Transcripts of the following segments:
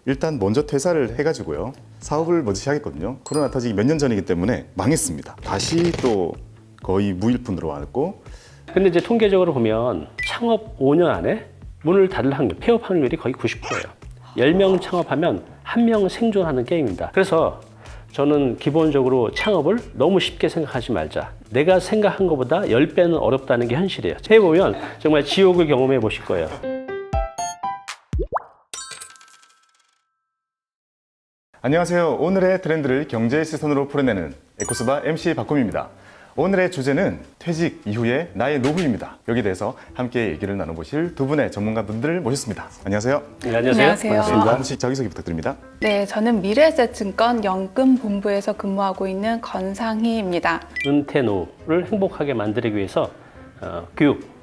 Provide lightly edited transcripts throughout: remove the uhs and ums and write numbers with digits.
일단 먼저 퇴사를 해가지고요. 사업을 먼저 시작했거든요. 코로나 터지기 몇 년 전이기 때문에 망했습니다. 다시 또 거의 무일푼으로 왔고. 근데 이제 통계적으로 보면 창업 5년 안에 문을 닫을 확률, 폐업 확률이 거의 90%예요. 10명 창업하면 1명 생존하는 게임입니다. 그래서 저는 기본적으로 창업을 너무 쉽게 생각하지 말자. 내가 생각한 것보다 10배는 어렵다는 게 현실이에요. 해보면 정말 지옥을 경험해 보실 거예요. 안녕하세요. 오늘의 트렌드를 경제의 시선으로 풀어내는 에코스바 MC 박곰입니다. 오늘의 주제는 퇴직 이후의 나의 노후입니다. 여기에 대해서 함께 얘기를 나눠보실 두 분의 전문가분들을 모셨습니다. 안녕하세요. 네, 안녕하세요. 안녕하세요. 반갑습니다. 한 분씩 자기소개 부탁드립니다. 네, 저는 미래에셋증권 연금본부에서 근무하고 있는 권상희입니다. 은퇴 노후를 행복하게 만들기 위해서 교육,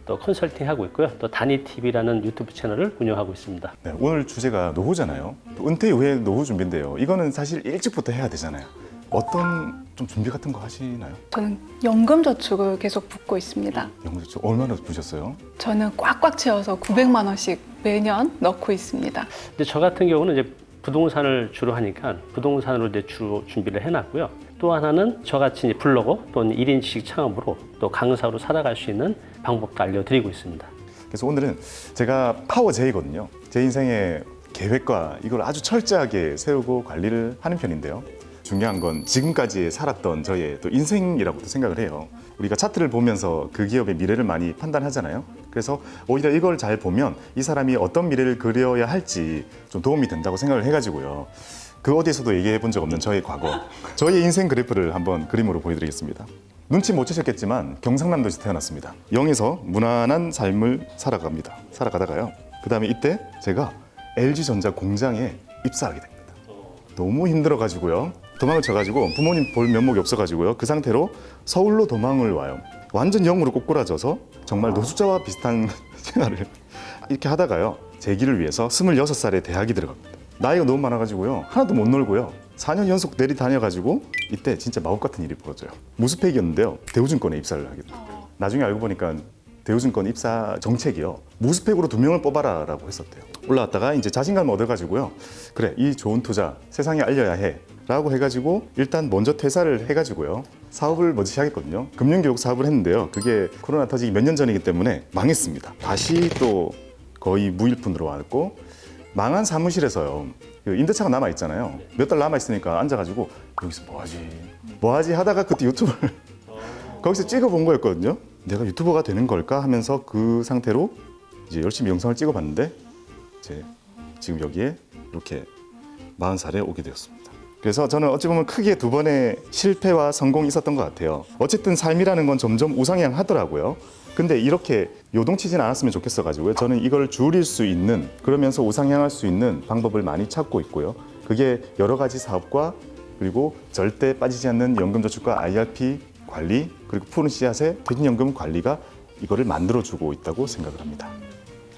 또 컨설팅 하고 있고요. 또 다니TV라는 유튜브 채널을 운영하고 있습니다. 네, 오늘 주제가 노후잖아요. 은퇴 이후의 노후 준비인데요. 이거는 사실 일찍부터 해야 되잖아요. 어떤 좀 준비 같은 거 하시나요? 저는 연금저축을 계속 붓고 있습니다. 연금저축 얼마나 부셨어요? 저는 꽉꽉 채워서 900만 원씩 매년 넣고 있습니다. 근데 저 같은 경우는 이제 부동산을 주로 하니까 부동산으로 이제 주로 준비를 해놨고요. 또 하나는 저같이 이제 블로거 또는 1인 지식 창업으로 또 강사로 살아갈 수 있는 방법도 알려드리고 있습니다. 그래서 오늘은 제가 파워 J거든요. 제 인생의 계획과 이걸 아주 철저하게 세우고 관리를 하는 편인데요. 중요한 건 지금까지 살았던 저의 또 인생이라고도 생각을 해요. 우리가 차트를 보면서 그 기업의 미래를 많이 판단하잖아요. 그래서 오히려 이걸 잘 보면 이 사람이 어떤 미래를 그려야 할지 좀 도움이 된다고 생각을 해가지고요. 그 어디에서도 얘기해 본 적 없는 저의 과거, 저의 인생 그래프를 한번 그림으로 보여드리겠습니다. 눈치 못 채셨겠지만 경상남도에서 태어났습니다. 0에서 무난한 삶을 살아가다가요. 그 다음에 이때 제가 LG전자 공장에 입사하게 됩니다. 너무 힘들어가지고요. 도망을 쳐가지고 부모님 볼 면목이 없어가지고요. 그 상태로 서울로 도망을 와요. 완전 0으로 꼬꾸라져서 정말 노숙자와 비슷한 생활을 이렇게 하다가요. 제 길을 위해서 26살에 대학이 들어갑니다. 나이가 너무 많아가지고요. 하나도 못 놀고요. 4년 연속 내리 다녀가지고 이때 진짜 마법 같은 일이 벌어져요. 무스펙이었는데요. 대우증권에 입사를 하게 됩니다. 나중에 알고 보니까 대우증권 입사 정책이요. 무스펙으로 2명을 뽑아라 라고 했었대요. 올라왔다가 이제 자신감을 얻어가지고요. 그래, 이 좋은 투자 세상에 알려야 해 라고 해가지고 일단 먼저 퇴사를 해가지고요. 사업을 먼저 시작했거든요. 금융교육 사업을 했는데요. 그게 코로나 터지기 몇 년 전이기 때문에 망했습니다. 다시 또 거의 무일푼으로 왔고, 망한 사무실에서요. 그 임대차가 남아있잖아요. 몇 달 남아있으니까 앉아가지고 여기서 뭐하지 하다가 그때 유튜브를 거기서 찍어본 거였거든요. 내가 유튜버가 되는 걸까 하면서 그 상태로 이제 열심히 영상을 찍어봤는데 이제 지금 여기에 이렇게 40살에 오게 되었습니다. 그래서 저는 어찌 보면 크게 두 번의 실패와 성공이 있었던 것 같아요. 어쨌든 삶이라는 건 점점 우상향하더라고요. 근데 이렇게 요동치진 않았으면 좋겠어가지고요. 저는 이걸 줄일 수 있는, 그러면서 우상향할 수 있는 방법을 많이 찾고 있고요. 그게 여러 가지 사업과 그리고 절대 빠지지 않는 연금저축과 IRP 관리, 그리고 푸른 씨앗의 퇴직연금 관리가 이거를 만들어주고 있다고 생각을 합니다.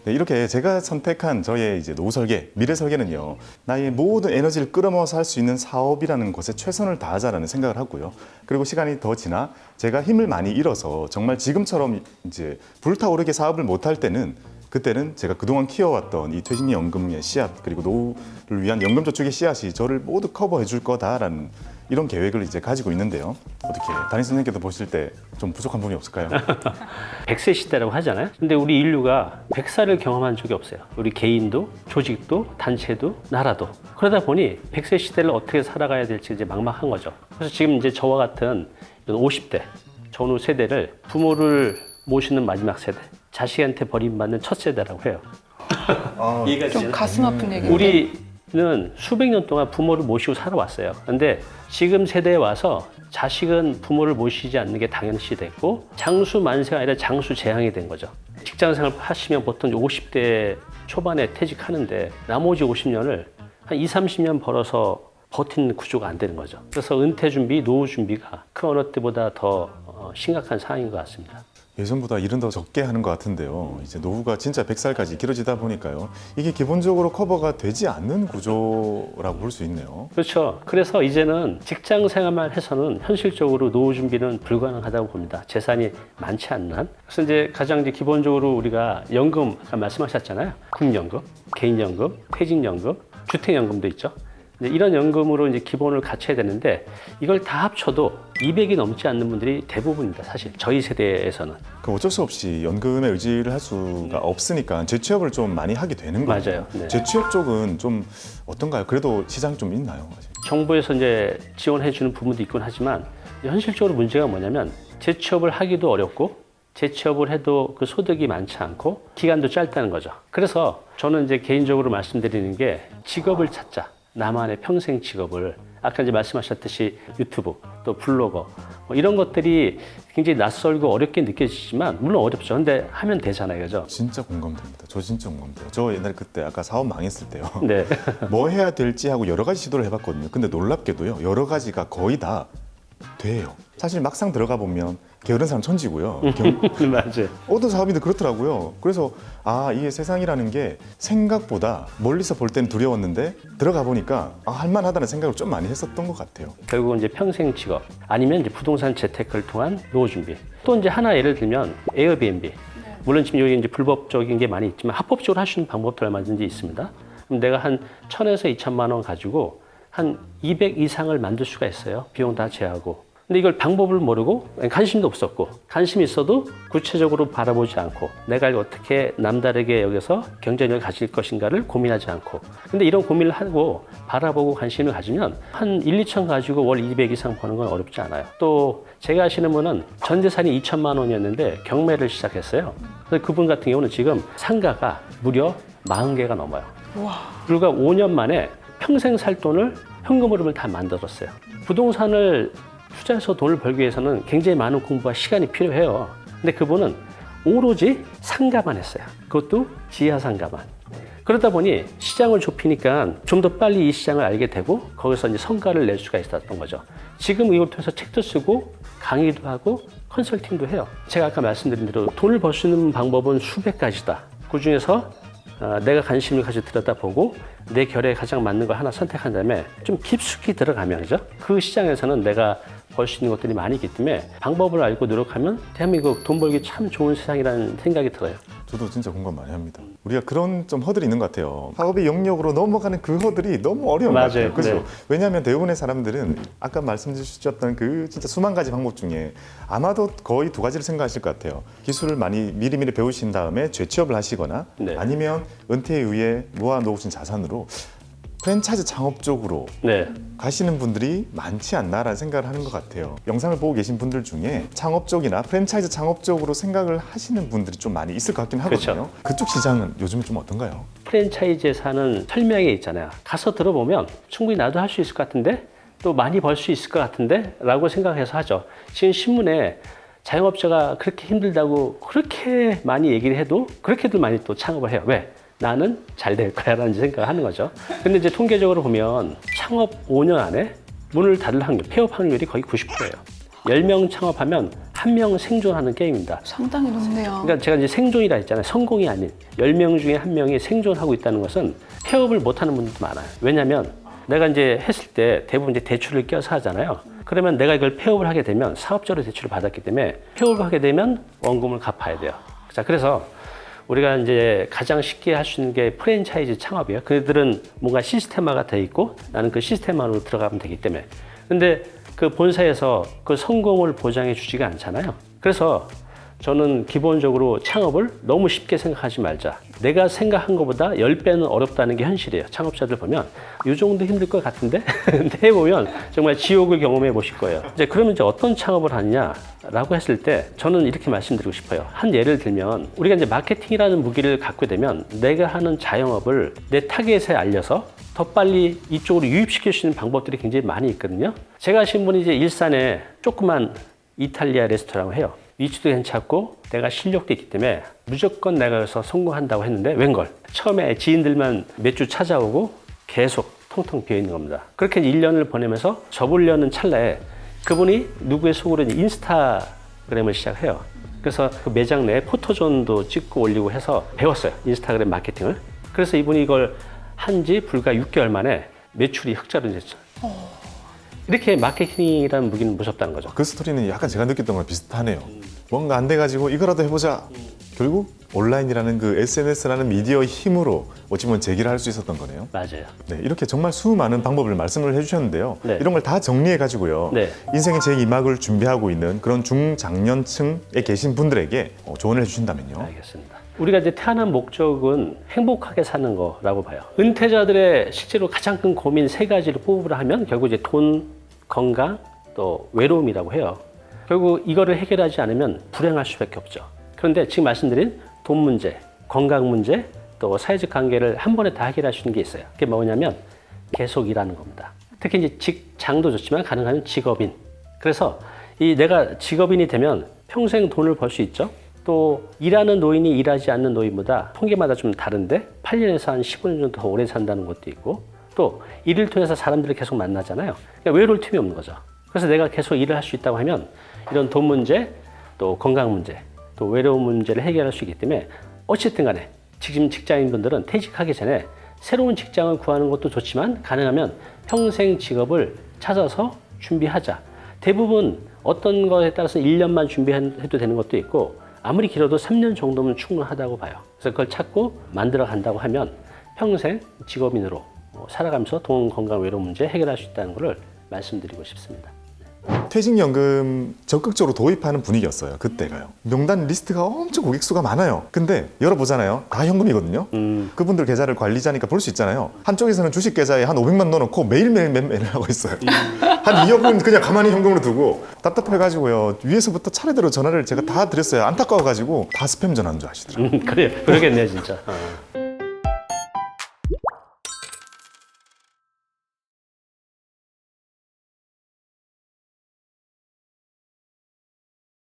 네, 이렇게 제가 선택한 저의 이제 노후 설계, 미래 설계는요, 나의 모든 에너지를 끌어모아서 할 수 있는 사업이라는 것에 최선을 다하자라는 생각을 하고요. 그리고 시간이 더 지나 제가 힘을 많이 잃어서 정말 지금처럼 이제 불타오르게 사업을 못할 때는, 그때는 제가 그동안 키워왔던 이 퇴직연금의 씨앗, 그리고 노후를 위한 연금저축의 씨앗이 저를 모두 커버해 줄 거다라는 이런 계획을 이제 가지고 있는데요. 어떻게 담임 선생님께서 보실 때 좀 부족한 부분이 없을까요? 100세 시대라고 하잖아요. 근데 우리 인류가 100살을 경험한 적이 없어요. 우리 개인도, 조직도, 단체도, 나라도. 그러다 보니 100세 시대를 어떻게 살아가야 될지 이제 막막한 거죠. 그래서 지금 이제 저와 같은 50대 전후 세대를 부모를 모시는 마지막 세대, 자식한테 버림받는 첫 세대라고 해요. 이해가 좀 되시나요? 가슴 아픈 얘기인데. 우리는 수백 년 동안 부모를 모시고 살아왔어요. 근데 지금 세대에 와서 자식은 부모를 모시지 않는 게 당연시 됐고, 장수 만세가 아니라 장수 재앙이 된 거죠. 직장 생활 하시면 보통 50대 초반에 퇴직하는데 나머지 50년을 한 20-30년 벌어서 버티는 구조가 안 되는 거죠. 그래서 은퇴 준비, 노후 준비가 그 어느 때보다 더 심각한 상황인 것 같습니다. 예전보다 일은 더 적게 하는 것 같은데요. 이제 노후가 진짜 100살까지 길어지다 보니까요. 이게 기본적으로 커버가 되지 않는 구조라고 볼 수 있네요. 그렇죠. 그래서 이제는 직장 생활만 해서는 현실적으로 노후 준비는 불가능하다고 봅니다. 재산이 많지 않는 한. 그래서 이제 가장 기본적으로 우리가 연금, 아까 말씀하셨잖아요. 국연금, 개인연금, 퇴직연금, 주택연금도 있죠. 이제 이런 연금으로 이제 기본을 갖춰야 되는데 이걸 다 합쳐도 200이 넘지 않는 분들이 대부분입니다. 사실 저희 세대에서는. 그 어쩔 수 없이 연금에 의지를 할 수가 없으니까 재취업을 좀 많이 하게 되는 거예요. 맞아요. 네. 재취업 쪽은 좀 어떤가요? 그래도 시장 좀 있나요? 아직? 정부에서 이제 지원해 주는 부분도 있긴 하지만 현실적으로 문제가 뭐냐면 재취업을 하기도 어렵고 재취업을 해도 그 소득이 많지 않고 기간도 짧다는 거죠. 그래서 저는 이제 개인적으로 말씀드리는 게 직업을 찾자. 나만의 평생 직업을 아까 이제 말씀하셨듯이 유튜브 또 블로거 뭐 이런 것들이 굉장히 낯설고 어렵게 느껴지지만 물론 어렵죠. 근데 하면 되잖아요, 그죠? 진짜 공감됩니다. 저 진짜 공감돼요. 저 옛날에 그때 아까 사업 망했을 때요. 네, 뭐 해야 될지 하고 여러 가지 시도를 해봤거든요. 근데 놀랍게도요, 여러 가지가 거의 다 돼요. 사실 막상 들어가 보면 게으른 사람 천지고요. 맞아요. 어떤 사업인데 그렇더라고요. 그래서 이게 세상이라는 게 생각보다 멀리서 볼 때는 두려웠는데 들어가 보니까 할만하다는 생각을 좀 많이 했었던 것 같아요. 결국은 이제 평생 직업 아니면 이제 부동산 재테크를 통한 노후 준비. 또 이제 하나 예를 들면 에어비앤비. 물론 지금 여기 이제 불법적인 게 많이 있지만 합법적으로 할 수 있는 방법도 얼마든지 있습니다. 그럼 내가 한 1,000에서 2,000만 원 가지고 한 200 이상을 만들 수가 있어요. 비용 다 제하고. 근데 이걸 방법을 모르고 관심도 없었고 관심이 있어도 구체적으로 바라보지 않고 내가 이걸 어떻게 남다르게 여기서 경쟁력을 가질 것인가를 고민하지 않고 근데 이런 고민을 하고 바라보고 관심을 가지면 한 1, 2천 가지고 월 200 이상 버는 건 어렵지 않아요. 또 제가 아시는 분은 전 재산이 2천만 원이었는데 경매를 시작했어요. 그래서 그분 같은 경우는 지금 상가가 무려 40개가 넘어요. 와. 불과 5년 만에 평생 살 돈을 현금 흐름을 다 만들었어요. 부동산을 투자해서 돈을 벌기 위해서는 굉장히 많은 공부와 시간이 필요해요. 근데 그분은 오로지 상가만 했어요. 그것도 지하 상가만. 그러다 보니 시장을 좁히니까 좀 더 빨리 이 시장을 알게 되고 거기서 이제 성과를 낼 수가 있었던 거죠. 지금 이걸 통해서 책도 쓰고 강의도 하고 컨설팅도 해요. 제가 아까 말씀드린 대로 돈을 벌 수 있는 방법은 수백 가지다. 그 중에서 내가 관심을 가지고 들여다보고 내 결에 가장 맞는 걸 하나 선택한 다음에 좀 깊숙이 들어가면 그죠? 그 시장에서는 내가 벌 수 있는 것들이 많이 있기 때문에 방법을 알고 노력하면 대한민국 돈 벌기 참 좋은 세상이라는 생각이 들어요. 저도 진짜 공감 많이 합니다. 우리가 그런 좀 허들이 있는 것 같아요. 사업의 영역으로 넘어가는 그 허들이 너무 어려운 것 같아요. 그죠? 네. 왜냐하면 대부분의 사람들은 아까 말씀 주셨던 그 진짜 수만 가지 방법 중에 아마도 거의 두 가지를 생각하실 것 같아요. 기술을 많이 미리미리 배우신 다음에 재취업을 하시거나 네. 아니면 은퇴 이후에 모아놓으신 자산으로 프랜차이즈 창업 쪽으로 네. 가시는 분들이 많지 않나라는 생각을 하는 것 같아요. 영상을 보고 계신 분들 중에 창업 쪽이나 프랜차이즈 창업 쪽으로 생각을 하시는 분들이 좀 많이 있을 것 같긴 하거든요. 그렇죠. 그쪽 시장은 요즘 좀 어떤가요? 프랜차이즈에 사는 설명에 있잖아요. 가서 들어보면 충분히 나도 할 수 있을 것 같은데 또 많이 벌 수 있을 것 같은데 라고 생각해서 하죠. 지금 신문에 자영업자가 그렇게 힘들다고 그렇게 많이 얘기를 해도 그렇게들 많이 또 창업을 해요. 왜? 나는 잘 될 거야 라는 생각을 하는 거죠. 근데 이제 통계적으로 보면 창업 5년 안에 문을 닫을 확률, 폐업 확률이 거의 90%예요. 10명 창업하면 1명 생존하는 게임입니다. 상당히 높네요. 그러니까 제가 이제 생존이라 했잖아요. 성공이 아닌 10명 중에 1명이 생존하고 있다는 것은 폐업을 못하는 분들도 많아요. 왜냐하면 내가 이제 했을 때 대부분 이제 대출을 껴서 하잖아요. 그러면 내가 이걸 폐업을 하게 되면 사업자로 대출을 받았기 때문에 폐업을 하게 되면 원금을 갚아야 돼요. 자, 그래서 우리가 이제 가장 쉽게 할 수 있는 게 프랜차이즈 창업이에요. 그들은 뭔가 시스템화가 돼 있고 나는 그 시스템 안으로 들어가면 되기 때문에. 근데 그 본사에서 그 성공을 보장해 주지가 않잖아요. 그래서 저는 기본적으로 창업을 너무 쉽게 생각하지 말자. 내가 생각한 것보다 10배는 어렵다는 게 현실이에요. 창업자들 보면 이 정도 힘들 것 같은데 해보면 정말 지옥을 경험해 보실 거예요. 이제 그러면 이제 어떤 창업을 하느냐라고 했을 때 저는 이렇게 말씀드리고 싶어요. 한 예를 들면 우리가 이제 마케팅이라는 무기를 갖게 되면 내가 하는 자영업을 내 타겟에 알려서 더 빨리 이쪽으로 유입시킬 수 있는 방법들이 굉장히 많이 있거든요. 제가 아시는 분이 이제 일산에 조그만 이탈리아 레스토랑을 해요. 위치도 괜찮고 내가 실력도 있기 때문에 무조건 내가 여기서 성공한다고 했는데 웬걸 처음에 지인들만 몇 주 찾아오고 계속 텅텅 비어있는 겁니다. 그렇게 1년을 보내면서 접으려는 찰나에 그분이 누구의 속으로 인스타그램을 시작해요. 그래서 그 매장 내에 포토존도 찍고 올리고 해서 배웠어요. 인스타그램 마케팅을. 그래서 이분이 이걸 한지 불과 6개월 만에 매출이 흑자로 됐죠. 이렇게 마케팅이라는 무기는 무섭다는 거죠. 그 스토리는 약간 제가 느꼈던 거랑 비슷하네요. 뭔가 안 돼가지고 이거라도 해보자. 결국 온라인이라는 그 SNS라는 미디어의 힘으로 어찌 보면 제기를 할 수 있었던 거네요. 맞아요. 네, 이렇게 정말 수많은 방법을 말씀을 해주셨는데요. 네. 이런 걸 다 정리해 가지고요. 네. 인생의 제2막을 준비하고 있는 그런 중장년층에 계신 분들에게 조언을 해주신다면요. 알겠습니다. 우리가 이제 태어난 목적은 행복하게 사는 거라고 봐요. 은퇴자들의 실제로 가장 큰 고민 세 가지를 뽑으라 하면 결국 이제 돈, 건강, 또 외로움이라고 해요. 결국 이거를 해결하지 않으면 불행할 수밖에 없죠. 그런데 지금 말씀드린 돈 문제, 건강 문제, 또 사회적 관계를 한 번에 다 해결할 수 있는 게 있어요. 그게 뭐냐면 계속 일하는 겁니다. 특히 이제 직장도 좋지만 가능하면 직업인. 그래서 이 내가 직업인이 되면 평생 돈을 벌 수 있죠. 또 일하는 노인이 일하지 않는 노인보다 통계마다 좀 다른데 8년에서 한 15년 정도 더 오래 산다는 것도 있고 또 일을 통해서 사람들을 계속 만나잖아요. 그러니까 외로울 틈이 없는 거죠. 그래서 내가 계속 일을 할 수 있다고 하면 이런 돈 문제, 또 건강 문제, 또 외로움 문제를 해결할 수 있기 때문에 어쨌든 간에 지금 직장인분들은 퇴직하기 전에 새로운 직장을 구하는 것도 좋지만 가능하면 평생 직업을 찾아서 준비하자. 대부분 어떤 것에 따라서 1년만 준비해도 되는 것도 있고 아무리 길어도 3년 정도면 충분하다고 봐요. 그래서 그걸 찾고 만들어 간다고 하면 평생 직업인으로 살아가면서 돈, 건강, 외로움 문제 해결할 수 있다는 것을 말씀드리고 싶습니다. 퇴직연금 적극적으로 도입하는 분위기였어요. 그때가요. 명단 리스트가 엄청 고객 수가 많아요. 근데 열어보잖아요. 다 현금이거든요. 그분들 계좌를 관리자니까 볼 수 있잖아요. 한쪽에서는 주식 계좌에 한 500만 넣어놓고 매일매일 매매를 하고 있어요. 한 2억은 그냥 가만히 현금으로 두고 답답해가지고요. 위에서부터 차례대로 전화를 제가 다 드렸어요. 안타까워가지고 다 스팸 전화인 줄 아시더라고요. 그래요. 그러겠네요, 진짜.